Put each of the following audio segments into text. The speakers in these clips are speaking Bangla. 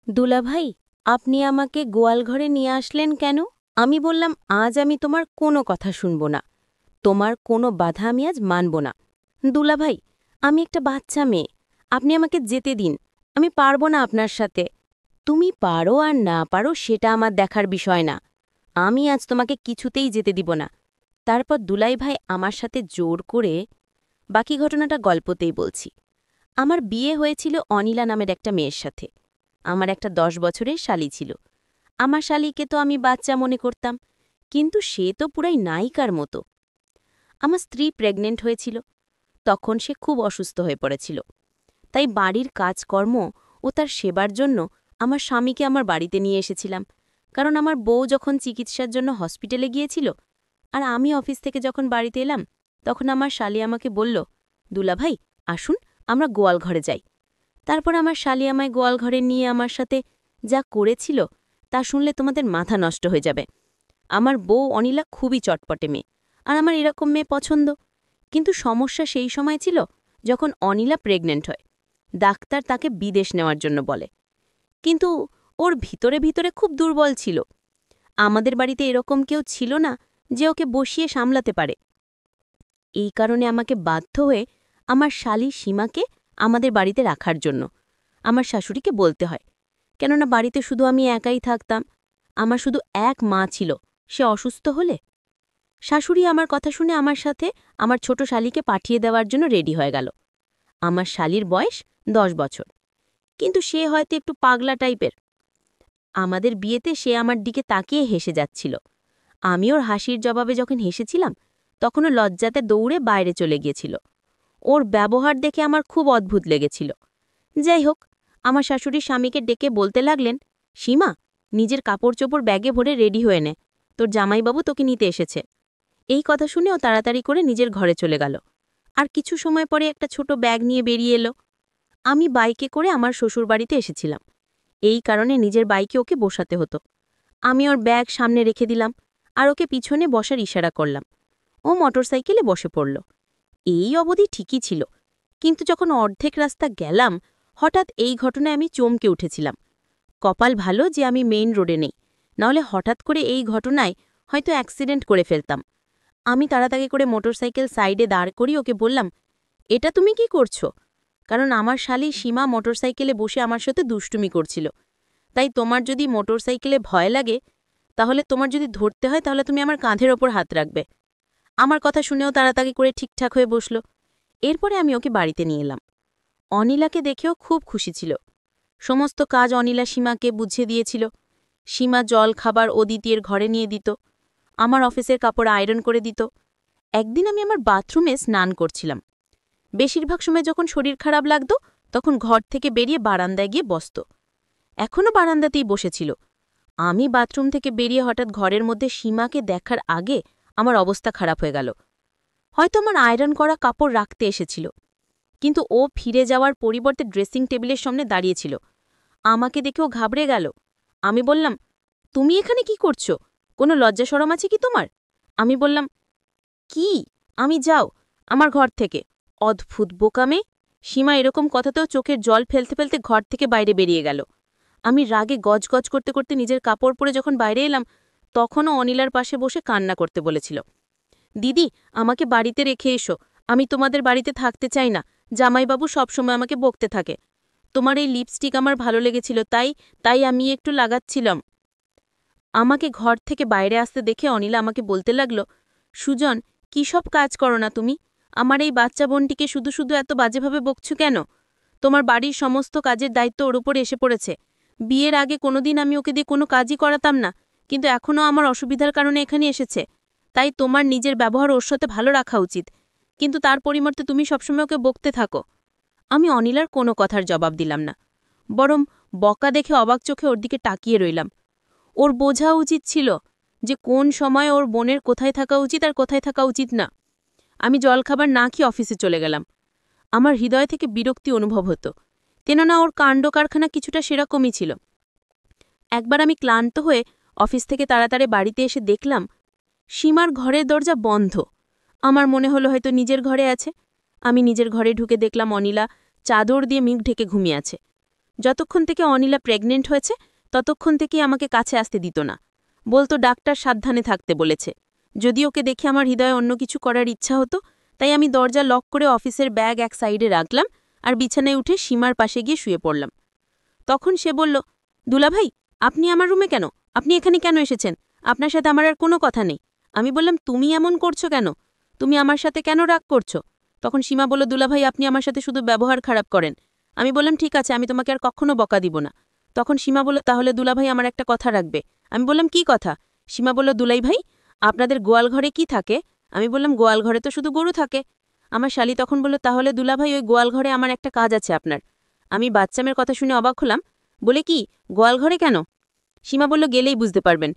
দুলাভাই, আপনি আমাকে গোয়ালঘরে নিয়ে আসলেন কেন? আমি বললাম, আজ আমি তোমার কোনো কথা শুনব না। তোমার কোনো বাধা আমি আজ মানব না। দুলাভাই, আমি একটা বাচ্চা মেয়ে। আপনি আমাকে যেতে দিন। আমি পারব না আপনার সাথে। তুমি পারো আর না পারো সেটা আমার দেখার বিষয় না। আমি আজ তোমাকে কিছুতেই যেতে দিব না। তারপর দুলাই ভাই আমার সাথে জোর করে বাকি ঘটনাটা গল্পতেই বলছি। আমার বিয়ে হয়েছিল অনিলা নামের একটা মেয়ের সাথে। আমার একটা 10 বছরের শালী ছিল। আমার শালীকে তো আমি বাচ্চা মনে করতাম, কিন্তু সে তো পুরাই নায়িকার মতো। আমার স্ত্রী প্রেগনেন্ট হয়েছিল। তখন সে খুব অসুস্থ হয়ে পড়েছিল। তাই বাড়ির কাজকর্ম ও তার সেবার জন্য আমার স্বামীকে আমার বাড়িতে নিয়ে এসেছিলাম। কারণ আমার বউ যখন চিকিৎসার জন্য হসপিটালে গিয়েছিল আর আমি অফিস থেকে যখন বাড়িতে এলাম, তখন আমার শালী আমাকে বলল, দুলাভাই আসুন, আমরা গোয়ালঘরে যাই। তারপর আমার শালী আমায় গোয়ালঘরে নিয়ে আমার সাথে যা করেছিল তা শুনলে তোমাদের মাথা নষ্ট হয়ে যাবে। আমার বউ অনিলা খুবই চটপটে মেয়ে, আর আমার এরকম মেয়ে পছন্দ। কিন্তু সমস্যা সেই সময় ছিল যখন অনিলা প্রেগনেন্ট হয়। ডাক্তার তাকে বিদেশ নেওয়ার জন্য বলে, কিন্তু ওর ভিতরে ভিতরে খুব দুর্বল ছিল। আমাদের বাড়িতে এরকম কেউ ছিল না যে ওকে বসিয়ে সামলাতে পারে। এই কারণে আমাকে বাধ্য হয়ে আমার শালী সীমাকে আমাদের বাড়িতে রাখার জন্য আমার শাশুড়িকে বলতে হয়। কেননা বাড়িতে শুধু আমি একাই থাকতাম। আমার শুধু এক মা ছিল, সে অসুস্থ হলে শাশুড়ি আমার কথা শুনে আমার সাথে আমার ছোট শালীকে পাঠিয়ে দেওয়ার জন্য রেডি হয়ে গেল। আমার শালীর বয়স 10 বছর, কিন্তু সে হয়তো একটু পাগলা টাইপের। আমাদের বিয়েতে সে আমার দিকে তাকিয়ে হেসে যাচ্ছিল। আমি ওর হাসির জবাবে যখন হেসেছিলাম, তখনও লজ্জাতে দৌড়ে বাইরে চলে গিয়েছিল। ওর ব্যবহার দেখে আমার খুব অদ্ভুত লেগেছিল। যাই হোক, আমার শাশুড়ি স্বামীকে ডেকে বলতে লাগলেন, সীমা, নিজের কাপড় চোপড় ব্যাগে ভরে রেডি হয়ে নে, তোর জামাইবাবু তোকে নিতে এসেছে। এই কথা শুনেও তাড়াতাড়ি করে নিজের ঘরে চলে গেল। আর কিছু সময় পরে একটা ছোট ব্যাগ নিয়ে বেরিয়ে এলো। আমি বাইকে করে আমার শ্বশুর বাড়িতে এসেছিলাম। এই কারণে নিজের বাইকে ওকে বসাতে হতো। আমি ওর ব্যাগ সামনে রেখে দিলাম আর ওকে পিছনে বসার ইশারা করলাম। ও মোটরসাইকেলে বসে পড়ল। এই অবধি ঠিকই ছিল, কিন্তু যখন অর্ধেক রাস্তা গেলাম, হঠাৎ এই ঘটনায় আমি চমকে উঠেছিলাম। কপাল ভালো যে আমি মেইন রোডে নেই, নাহলে হঠাৎ করে এই ঘটনায় হয়তো অ্যাক্সিডেন্ট করে ফেলতাম। আমি তাড়াতাড়ি করে মোটরসাইকেল সাইডে দাঁড় করি ওকে বললাম, এটা তুমি কি করছো? কারণ আমার শালী সীমা মোটরসাইকেলে বসে আমার সাথে দুষ্টুমি করছিল। তাই তোমার যদি মোটরসাইকেলে ভয় লাগে, তাহলে তোমার যদি ধরতে হয় তাহলে তুমি আমার কাঁধের ওপর হাত রাখবে। আমার কথা শুনেও তাড়াতাড়ি করে ঠিকঠাক হয়ে বসল। এরপরে আমি ওকে বাড়িতে নিয়ে এলাম। অনিলাকে দেখেও খুব খুশি ছিল। সমস্ত কাজ অনিলা সীমাকে বুঝিয়ে দিয়েছিল। সীমা জল খাবার অদিতির ঘরে নিয়ে দিত, আমার অফিসের কাপড় আয়রন করে দিত। একদিন আমি আমার বাথরুমে স্নান করছিলাম। বেশিরভাগ সময় যখন শরীর খারাপ লাগত, তখন ঘর থেকে বেরিয়ে বারান্দায় গিয়ে বসত। এখনও বারান্দাতেই বসেছিল। আমি বাথরুম থেকে বেরিয়ে হঠাৎ ঘরের মধ্যে সীমাকে দেখার আগে আমার অবস্থা খারাপ হয়ে গেল। হয়তো আমার আয়রন করা কাপড় রাখতে এসেছিল, কিন্তু ও ফিরে যাওয়ার পরিবর্তে ড্রেসিং টেবিলের সামনে দাঁড়িয়েছিল। আমাকে দেখেও ঘাবড়ে গেল। আমি বললাম, তুমি এখানে কি করছো? কোনো লজ্জা শরম আছে কি তোমার? আমি বললাম, কি? আমি যাও আমার ঘর থেকে। অদ্ভুত বোকামে। সীমা এরকম কথাতেও চোখের জল ফেলতে ফেলতে ঘর থেকে বাইরে বেরিয়ে গেল। আমি রাগে গজগজ করতে করতে নিজের কাপড় পরে যখন বাইরে এলাম, তখনও অনিলার পাশে বসে কান্না করতে বলেছিল। দিদি, আমাকে বাড়িতে রেখে এসো। আমি তোমাদের বাড়িতে থাকতে চাই না। জামাইবাবু সবসময় আমাকে বকতে থাকে। তোমার এই লিপস্টিক আমার ভালো লেগেছিল, তাই তাই আমি একটু লাগাচ্ছিলাম। আমাকে ঘর থেকে বাইরে আসতে দেখে অনিলা আমাকে বলতে লাগল, সুজন, কী সব কাজ করো না তুমি? আমার এই বাচ্চা বোনটিকে শুধু শুধু এত বাজেভাবে বকছো কেন? তোমার বাড়ির সমস্ত কাজের দায়িত্ব ওর উপর এসে পড়েছে। বিয়ের আগে কোনোদিন আমি ওকে দিয়ে কোনো কাজই করাতাম না, কিন্তু এখনও আমার অসুবিধার কারণে এখানে এসেছে। তাই তোমার নিজের ব্যবহার ওর সাথে ভালো রাখা উচিত, কিন্তু তার পরিবর্তে তুমি সবসময় ওকে বকতে থাকো। আমি অনিলার কোনো কথার জবাব দিলাম না, বরং বকা দেখে অবাক চোখে ওর দিকে তাকিয়ে রইলাম। ওর বোঝা উচিত ছিল যে কোন সময় ওর বোনের কোথায় থাকা উচিত আর কোথায় থাকা উচিত না। আমি জলখাবার না খেয়ে অফিসে চলে গেলাম। আমার হৃদয় থেকে বিরক্তি অনুভব হতো, কেননা ওর কাণ্ড কারখানা কিছুটা সেরকমই ছিল। একবার আমি ক্লান্ত হয়ে অফিস থেকে তাড়াতাড়ি বাড়িতে এসে দেখলাম সীমার ঘরের দরজা বন্ধ। আমার মনে হলো হয়তো নিজের ঘরে আছে। আমি নিজের ঘরে ঢুকে দেখলাম অনিলা চাদর দিয়ে মুখ ঢেকে ঘুমিয়ে আছে। যতক্ষণ থেকে অনিলা প্রেগনেন্ট হয়েছে ততক্ষণ থেকেই আমাকে কাছে আসতে দিত না, বলতো ডাক্তার সাবধানে থাকতে বলেছে। যদি ওকে দেখে আমার হৃদয়ে অন্য কিছু করার ইচ্ছা হতো, তাই আমি দরজা লক করে অফিসের ব্যাগ এক সাইডে রাখলাম আর বিছানায় উঠে সীমার পাশে গিয়ে শুয়ে পড়লাম। তখন সে বলল, দুলাভাই, আপনি আমার রুমে কেন? আপনি এখানে কেন এসেছেন? আপনার সাথে আমার আর কোনো কথা নেই। আমি বললাম, তুমি এমন করছো কেন? তুমি আমার সাথে কেন রাগ করছো? তখন সীমা বলল, দুলাভাই, আপনি আমার সাথে শুধু ব্যবহার খারাপ করেন। আমি বললাম, ঠিক আছে, আমি তোমাকে আর কখনো বকা দিব না। তখন সীমা বলল, তাহলে দুলাভাই আমার একটা কথা রাখবে। আমি বললাম, কি কথা? সীমা বলল, দুলাই ভাই, আপনাদের গোয়াল ঘরে কি থাকে? আমি বললাম, গোয়াল ঘরে তো শুধু গরু থাকে। আমার শালি তখন বলল, তাহলে দুলাভাই, ওই গোয়াল ঘরে আমার একটা কাজ আছে আপনার। আমি বাচ্চামের কথা শুনে অবাক হলাম, বলে, কি গোয়াল ঘরে কেন? সীমা বলল, গেলেই বুঝতে পারবেন।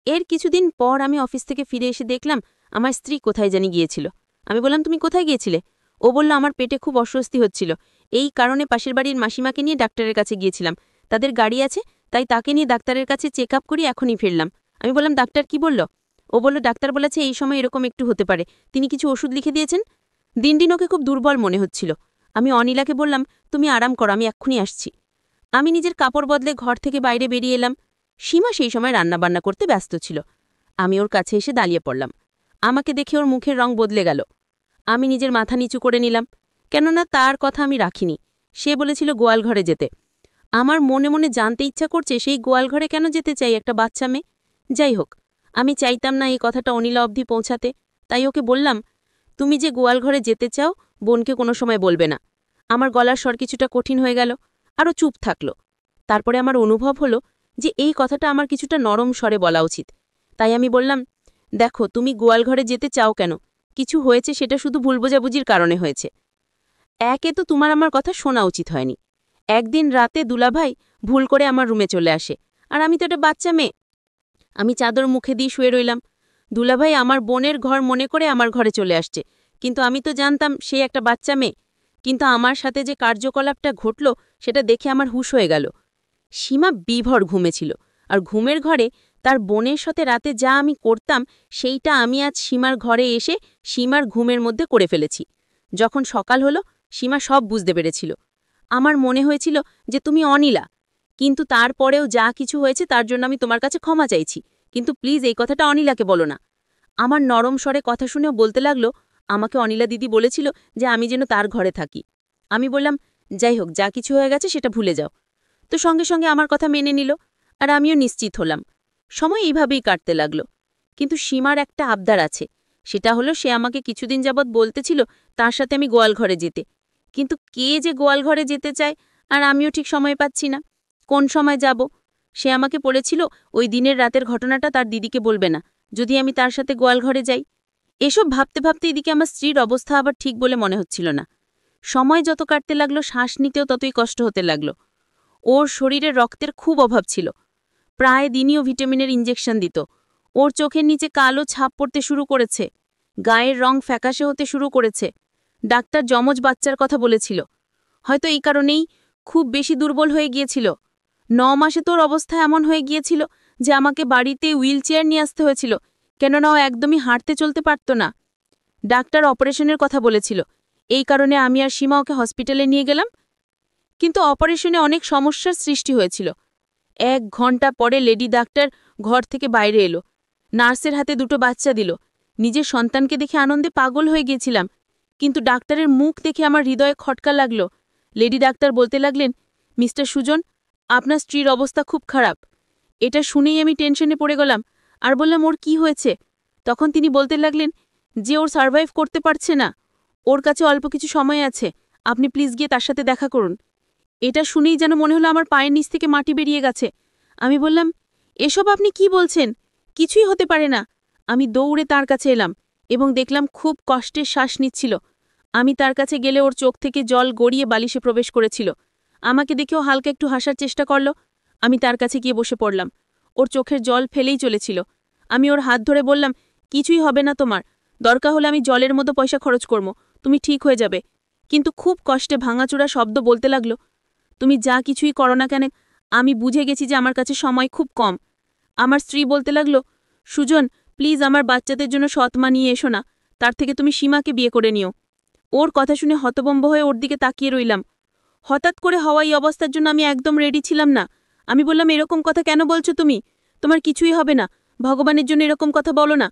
এর কিছুদিন পর আমি অফিস থেকে ফিরে এসে দেখলাম আমার স্ত্রী কোথায় জানি গিয়েছিল। আমি বললাম, তুমি কোথায় গিয়েছিলে? ও বলল, আমার পেটে খুব অস্বস্তি হচ্ছিল, এই কারণে পাশের বাড়ির মাসিমাকে নিয়ে ডাক্তারের কাছে গিয়েছিলাম। তাদের গাড়ি আছে, তাই তাকে নিয়ে ডাক্তারের কাছে চেক আপ করি এখনই ফিরলাম। আমি বললাম, ডাক্তার কি বলল? ও বলল, ডাক্তার বলেছে এই সময় এরকম একটু হতে পারে, তিনি কিছু ওষুধ লিখে দিয়েছেন। দিন দিন ওকে খুব দুর্বল মনে হচ্ছিল। আমি অনিলাকে বললাম, তুমি আরাম করো, আমি এক্ষুনি আসছি। আমি নিজের কাপড় বদলে ঘর থেকে বাইরে বেরিয়ে এলাম। সীমা সেই সময় রান্নাবান্না করতে ব্যস্ত ছিল। আমি ওর কাছে এসে দাঁড়িয়ে পড়লাম। আমাকে দেখে ওর মুখের রং বদলে গেল। আমি নিজের মাথা নিচু করে নিলাম, কেননা তার কথা আমি রাখিনি। সে বলেছিল গোয়াল ঘরে যেতে। আমার মনে মনে জানতে ইচ্ছা করছে সেই গোয়াল ঘরে কেন যেতে চাই একটা বাচ্চা মেয়ে। যাই হোক, আমি চাইতাম না এই কথাটা অনিলা অবধি পৌঁছাতে, তাই ওকে বললাম, তুমি যে গোয়াল ঘরে যেতে চাও বোনকে কোনো সময় বলবে না। আমার গলার স্বর কিছুটা কঠিন হয়ে গেল, আরও চুপ থাকল। তারপরে আমার অনুভব হলো যে এই কথাটা আমার কিছুটা নরম স্বরে বলা উচিত। তাই আমি বললাম, দেখো, তুমি গোয়াল ঘরে যেতে চাও কেন? কিছু হয়েছে, সেটা শুধু ভুল বোঝাবুঝির কারণে হয়েছে। একে তো তোমার আমার কথা শোনা উচিত হয়নি। একদিন রাতে দুলাভাই ভুল করে আমার রুমে চলে আসে, আর আমি তো একটা বাচ্চা মেয়ে। আমি চাদর মুখে দিয়ে শুয়ে রইলাম। দুলাভাই আমার বোনের ঘর মনে করে আমার ঘরে চলে আসছে, কিন্তু আমি তো জানতাম সে একটা বাচ্চা মেয়ে। কিন্তু আমার সাথে যে কার্যকলাপটা ঘটল সেটা দেখে আমার হুঁশ হয়ে গেল। সীমা বিভর ঘুমেছিল, আর ঘুমের ঘরে তার বোনের সাথে রাতে যা আমি করতাম সেইটা আমি আজ সীমার ঘরে এসে সীমার ঘুমের মধ্যে করে ফেলেছি। যখন সকাল হলো, সীমা সব বুঝতে পেরেছিল। আমার মনে হয়েছিল যে তুমি অনিলা, কিন্তু তারপরেও যা কিছু হয়েছে তার জন্য আমি তোমার কাছে ক্ষমা চাইছি, কিন্তু প্লিজ এই কথাটা অনিলাকে বলো না। আমার নরম স্বরে কথা শুনেও বলতে লাগলো, আমাকে অনিলা দিদি বলেছিল যে আমি যেন তার ঘরে থাকি। আমি বললাম, যাই হোক, যা কিছু হয়ে গেছে সেটা ভুলে যাও। তো সঙ্গে সঙ্গে আমার কথা মেনে নিল, আর আমিও নিশ্চিত হলাম। সময় এইভাবেই কাটতে লাগলো। কিন্তু সীমার একটা আবদার আছে, সেটা হলো সে আমাকে কিছুদিন যাবৎ বলতেছিল তার সাথে আমি গোয়াল ঘরে যেতে। কিন্তু কে যে গোয়াল ঘরে যেতে চায়, আর আমিও ঠিক সময় পাচ্ছি না কোন সময় যাব। সে আমাকে বলেছিল ওই দিনের রাতের ঘটনাটা তার দিদিকে বলবে না, যদি আমি তার সাথে গোয়াল ঘরে যাই। এসব ভাবতে ভাবতে এদিকে আমার স্ত্রীর অবস্থা আবার ঠিক বলে মনে হচ্ছিল না। সময় যত কাটতে লাগলো শ্বাস নিতেও ততই কষ্ট হতে লাগলো। ওর শরীরে রক্তের খুব অভাব ছিল, প্রায় দিনই ও ভিটামিনের ইঞ্জেকশন দিত। ওর চোখের নিচে কালো ছাপ পড়তে শুরু করেছে, গায়ের রং ফ্যাকাশে হতে শুরু করেছে। ডাক্তার যমজ বাচ্চার কথা বলেছিল, হয়তো এই কারণেই খুব বেশি দুর্বল হয়ে গিয়েছিল। 9 মাসে তোর অবস্থা এমন হয়ে গিয়েছিল যে আমাকে বাড়িতে হুইল চেয়ার নিয়ে আসতে হয়েছিল, কেননা ও একদমই হাঁটতে চলতে পারত না। ডাক্তার অপারেশনের কথা বলেছিল, এই কারণে আমি আর সীমা ওকে হসপিটালে নিয়ে গেলাম। কিন্তু অপারেশনে অনেক সমস্যার সৃষ্টি হয়েছিল। 1 ঘন্টা পরে লেডি ডাক্তার ঘর থেকে বাইরে এলো, নার্সের হাতে 2টো বাচ্চা দিল। নিজের সন্তানকে দেখে আনন্দে পাগল হয়ে গিয়েছিলাম, কিন্তু ডাক্তারের মুখ দেখে আমার হৃদয়ে খটকা লাগলো। লেডি ডাক্তার বলতে লাগলেন, মিস্টার সুজন, আপনার স্ত্রীর অবস্থা খুব খারাপ। এটা শুনেই আমি টেনশনে পড়ে গেলাম, আর বললাম, ওর কি হয়েছে? তখন তিনি বলতে লাগলেন যে ওর সার্ভাইভ করতে পারছে না, ওর কাছে অল্প কিছু সময় আছে, আপনি প্লিজ গিয়ে তার সাথে দেখা করুন। এটা শুনেই যেন মনে হলো আমার পায়ের নিচ থেকে মাটি বেরিয়ে গেছে। আমি বললাম, এসব আপনি কি বলছেন? কিছুই হতে পারে না। আমি দৌড়ে তার কাছে এলাম এবং দেখলাম খুব কষ্টে শ্বাস নিচ্ছিল। আমি তার কাছে গেলে ওর চোখ থেকে জল গড়িয়ে বালিশে প্রবেশ করেছিল। আমাকে দেখেও হালকা একটু হাসার চেষ্টা করল। আমি তার কাছে গিয়ে বসে পড়লাম। ওর চোখের জল ফেলেই চলেছিল। আমি ওর হাত ধরে বললাম, কিছুই হবে না তোমার, দরকার হলে আমি জলের মতো পয়সা খরচ করব, তুমি ঠিক হয়ে যাবে। কিন্তু খুব কষ্টে ভাঙাচোরা শব্দ বলতে লাগলো, তুমি যা কিছুই করো না কেন, আমি বুঝে গেছি যে আমার কাছে সময় খুব কম। আমার স্ত্রী বলতে লাগলো, সুজন, প্লিজ আমার বাচ্চাদের জন্য সৎমা নিয়ে এসো না, তার থেকে তুমি সীমাকে বিয়ে করে নিও। ওর কথা শুনে হতবম্ব হয়ে ওর দিকে তাকিয়ে রইলাম। হঠাৎ করে হওয়া এই অবস্থার জন্য আমি একদম রেডি ছিলাম না। আমি বললাম, এরকম কথা কেন বলছো তুমি? তোমার কিছুই হবে না, ভগবানের জন্য এরকম কথা বলো না।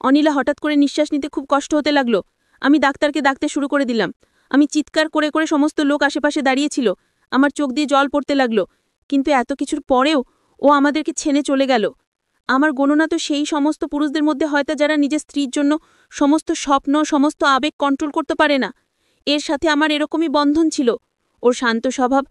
অনিলা হঠাৎ করে নিঃশ্বাস নিতে খুব কষ্ট হতে লাগলো। আমি ডাক্তারকে ডাকতে শুরু করে দিলাম। আমি চিৎকার করে করে সমস্ত লোক আশেপাশে দাঁড়িয়েছিল। আমার চোখ দিয়ে জল পড়তে লাগলো। কিন্তু এত কিছুর পরেও ও আমাদেরকে ছেড়ে চলে গেল। আমার গণনা তো সেই সমস্ত পুরুষদের মধ্যে হয়তো যারা নিজের স্ত্রীর জন্য সমস্ত স্বপ্ন, সমস্ত আবেগ কন্ট্রোল করতে পারে না। এর সাথে আমার এরকমই বন্ধন ছিল। ওর শান্ত স্বভাব